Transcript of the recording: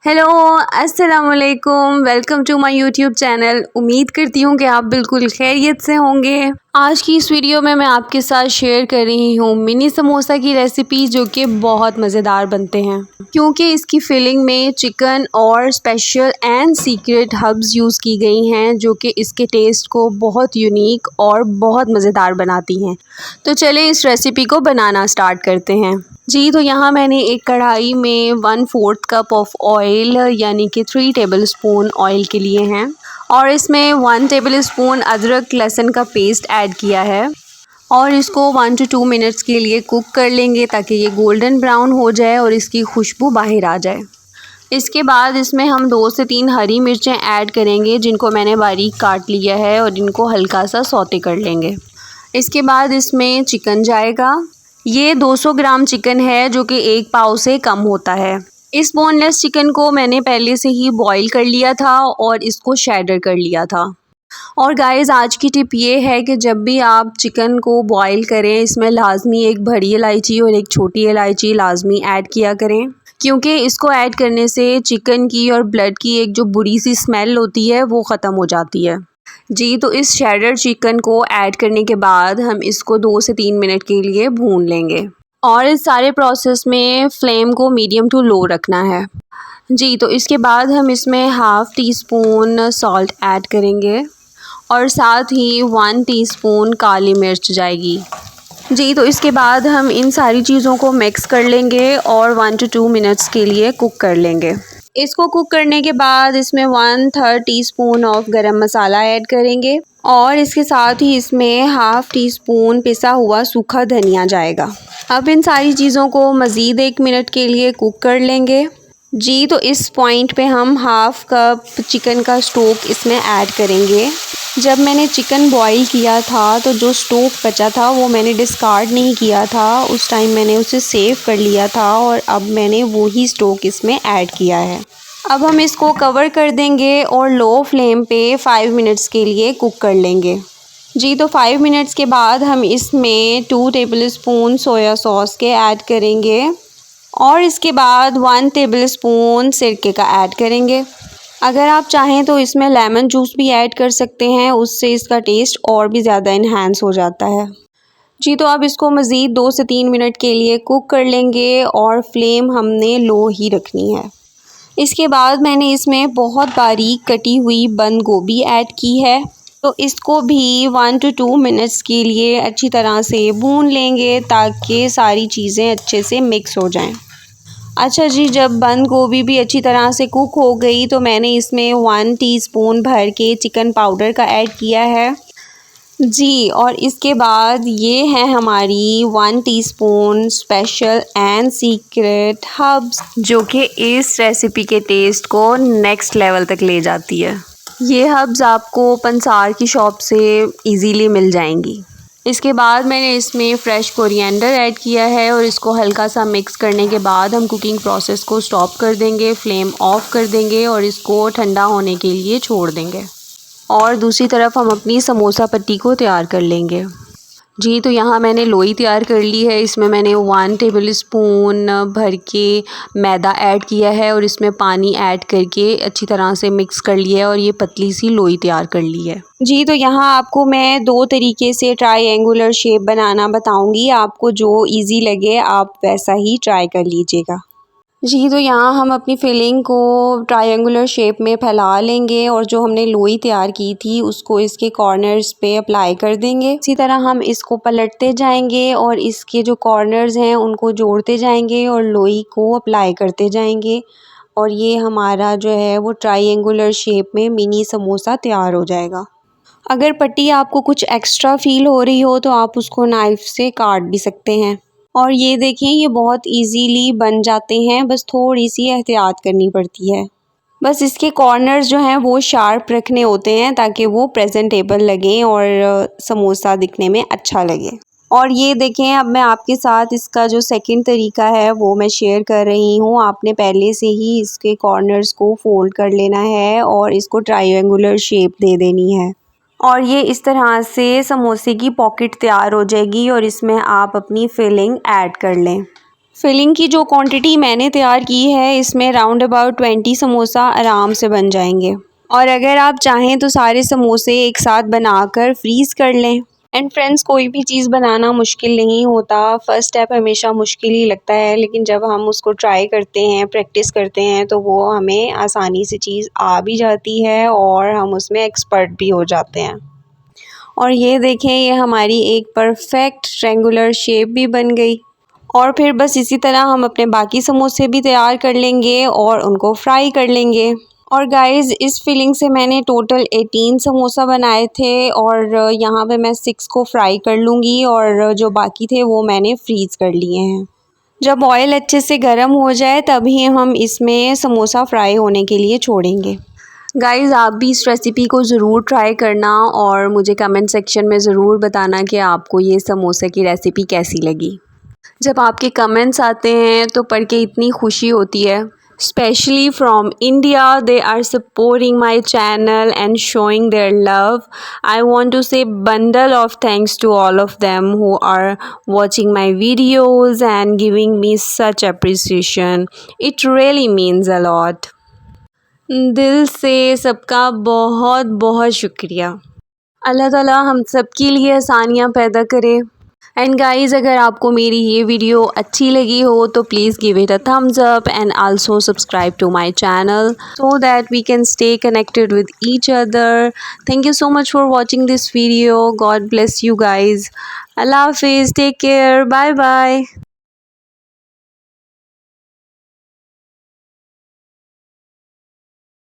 Hello, अस्सलाम वालेकुम। Welcome to my YouTube channel. उम्मीद करती हूँ कि आप बिल्कुल खैरियत से होंगे। आज की इस वीडियो में मैं आपके साथ शेयर कर रही हूँ मिनी समोसा की रेसिपी, जो कि बहुत मज़ेदार बनते हैं क्योंकि इसकी फिलिंग में चिकन और special and secret herbs use की गई हैं, जो कि इसके टेस्ट को बहुत यूनिक और बहुत मज़ेदार बनाती हैं। तो चलें इस रेसिपी को बनाना स्टार्ट करते हैं। जी, तो यहाँ मैंने एक कढ़ाई में 1/4 कप ऑफ ऑयल यानी कि 3 टेबलस्पून ऑयल के लिए हैं और इसमें 1 टेबलस्पून अदरक लहसुन का पेस्ट ऐड किया है और इसको 1 to 2 मिनट्स के लिए कुक कर लेंगे ताकि ये गोल्डन ब्राउन हो जाए और इसकी खुशबू बाहर आ जाए। इसके बाद इसमें हम 2 से 3 हरी मिर्चें ऐड करेंगे, जिनको मैंने बारीक काट लिया है और इनको हल्का सा सौते कर लेंगे। इसके बाद इसमें चिकन जाएगा। ये 200 ग्राम चिकन है, जो कि 1 पाव से कम होता है। इस बोनलेस चिकन को मैंने पहले से ही बॉईल कर लिया था और इसको शैडर कर लिया था। और गाइस, आज की टिप ये है कि जब भी आप चिकन को बॉईल करें, इसमें लाजमी एक बड़ी इलायची और एक छोटी इलायची लाजमी ऐड किया करें, क्योंकि इसको ऐड करने से चिकन की और ब्लड की एक जो बुरी सी स्मेल होती है वो ख़त्म हो जाती है। जी, तो इस शैडर चिकन को ऐड करने के बाद हम इसको 2 से 3 मिनट के लिए भून लेंगे और इस सारे प्रोसेस में फ्लेम को मीडियम टू लो रखना है। जी, तो इसके बाद हम इसमें half tea spoon salt add करेंगे और साथ ही 1 टीस्पून काली मिर्च जाएगी। जी, तो इसके बाद हम इन सारी चीज़ों को मिक्स कर लेंगे और 1 to 2 मिनट्स के लिए कुक कर लेंगे। इसको कुक करने के बाद इसमें 1/3 टीस्पून ऑफ गरम मसाला ऐड करेंगे और इसके साथ ही इसमें हाफ़ टी स्पून पिसा हुआ सूखा धनिया जाएगा। अब इन सारी चीज़ों को मज़ीद 1 मिनट के लिए कुक कर लेंगे। जी, तो इस पॉइंट पे हम हाफ़ कप चिकन का स्टॉक इसमें ऐड करेंगे। जब मैंने चिकन बॉईल किया था तो जो स्टॉक बचा था वो मैंने डिस्कार्ड नहीं किया था, उस टाइम मैंने उसे सेव कर लिया था और अब मैंने वही स्टॉक इसमें ऐड किया है। अब हम इसको कवर कर देंगे और लो फ्लेम पे 5 मिनट्स के लिए कुक कर लेंगे। जी, तो 5 मिनट्स के बाद हम इसमें 2 टेबलस्पून सोया सॉस के ऐड करेंगे और इसके बाद 1 टेबलस्पून सिरके का ऐड करेंगे। अगर आप चाहें तो इसमें लेमन जूस भी ऐड कर सकते हैं, उससे इसका टेस्ट और भी ज़्यादा इन्हांस हो जाता है। जी, तो अब इसको मज़ीद 2 से 3 मिनट के लिए कुक कर लेंगे और फ्लेम हमने लो ही रखनी है। इसके बाद मैंने इसमें बहुत बारीक कटी हुई बंद गोभी ऐड की है, तो इसको भी 1 to 2 मिनट्स के लिए अच्छी तरह से भून लेंगे ताकि सारी चीज़ें अच्छे से मिक्स हो जाएं। अच्छा जी, जब बंद गोभी भी अच्छी तरह से कुक हो गई तो मैंने इसमें 1 टीस्पून भर के चिकन पाउडर का ऐड किया है। जी, और इसके बाद ये है हमारी 1 teaspoon special and secret herbs, जो कि इस रेसिपी के टेस्ट को नेक्स्ट लेवल तक ले जाती है। ये हर्ब्स आपको पंसार की शॉप से इजीली मिल जाएंगी। इसके बाद मैंने इसमें फ्रेश कोरिएंडर ऐड किया है और इसको हल्का सा मिक्स करने के बाद हम कुकिंग प्रोसेस को स्टॉप कर देंगे, फ्लेम ऑफ कर देंगे और इसको ठंडा होने के लिए छोड़ देंगे और दूसरी तरफ हम अपनी समोसा पट्टी को तैयार कर लेंगे। जी, तो यहाँ मैंने लोई तैयार कर ली है। इसमें मैंने 1 टेबलस्पून भर के मैदा ऐड किया है और इसमें पानी ऐड करके अच्छी तरह से मिक्स कर लिया है और ये पतली सी लोई तैयार कर ली है। जी, तो यहाँ आपको मैं 2 तरीके से ट्रायंगुलर शेप बनाना बताऊँगी, आपको जो ईज़ी लगे आप वैसा ही ट्राई कर लीजिएगा। जी, तो यहाँ हम अपनी फिलिंग को ट्रायंगुलर शेप में फैला लेंगे और जो हमने लोई तैयार की थी उसको इसके कॉर्नर्स पे अप्लाई कर देंगे। इसी तरह हम इसको पलटते जाएंगे और इसके जो कॉर्नर्स हैं उनको जोड़ते जाएंगे और लोई को अप्लाई करते जाएंगे और ये हमारा जो है वो ट्रायंगुलर शेप में मिनी समोसा तैयार हो जाएगा। अगर पट्टी आपको कुछ एक्स्ट्रा फील हो रही हो तो आप उसको नाइफ़ से काट भी सकते हैं। और ये देखें, ये बहुत इजीली बन जाते हैं, बस थोड़ी सी एहतियात करनी पड़ती है। बस इसके कॉर्नर्स जो हैं वो शार्प रखने होते हैं ताकि वो प्रेजेंटेबल लगें और समोसा दिखने में अच्छा लगे। और ये देखें, अब मैं आपके साथ इसका जो सेकंड तरीका है वो मैं शेयर कर रही हूँ। आपने पहले से ही इसके कॉर्नर्स को फोल्ड कर लेना है और इसको ट्रायंगुलर शेप दे देनी है और ये इस तरह से समोसे की पॉकेट तैयार हो जाएगी और इसमें आप अपनी फिलिंग ऐड कर लें। फिलिंग की जो क्वांटिटी मैंने तैयार की है इसमें राउंड अबाउट 20 समोसा आराम से बन जाएंगे। और अगर आप चाहें तो सारे समोसे एक साथ बनाकर फ्रीज़ कर लें। एंड फ्रेंड्स, कोई भी चीज़ बनाना मुश्किल नहीं होता, फर्स्ट स्टेप हमेशा मुश्किल ही लगता है, लेकिन जब हम उसको ट्राई करते हैं, प्रैक्टिस करते हैं तो वो हमें आसानी से चीज़ आ भी जाती है और हम उसमें एक्सपर्ट भी हो जाते हैं। और ये देखें, ये हमारी एक परफेक्ट रेंगुलर शेप भी बन गई। और फिर बस इसी तरह हम अपने बाकी समोसे भी तैयार कर लेंगे और उनको फ्राई कर लेंगे। और गाइस, इस फिलिंग से मैंने टोटल 18 समोसा बनाए थे और यहाँ पे मैं 6 को फ्राई कर लूँगी और जो बाकी थे वो मैंने फ्रीज़ कर लिए हैं। जब ऑयल अच्छे से गर्म हो जाए तभी हम इसमें समोसा फ्राई होने के लिए छोड़ेंगे। गाइज़, आप भी इस रेसिपी को ज़रूर ट्राई करना और मुझे कमेंट सेक्शन में ज़रूर बताना कि आपको ये समोसे की रेसिपी कैसी लगी। जब आपके कमेंट्स आते हैं तो पढ़ के इतनी खुशी होती है। Specially from India, they are supporting my channel and showing their love. I want to say bundle of thanks to all of them who are watching my videos and giving me such appreciation. It really means a lot. दिल से सबका बहुत बहुत शुक्रिया। अल्लाह ताला हम सब के लिए आसानियाँ पैदा करे। एंड गाइज़, अगर आपको मेरी ये वीडियो अच्छी लगी हो तो please give it a thumbs up and also subscribe to my channel so that we can stay connected with each other. Thank you so much for watching this video. God bless you guys. Allah Hafiz. Take care. Bye bye.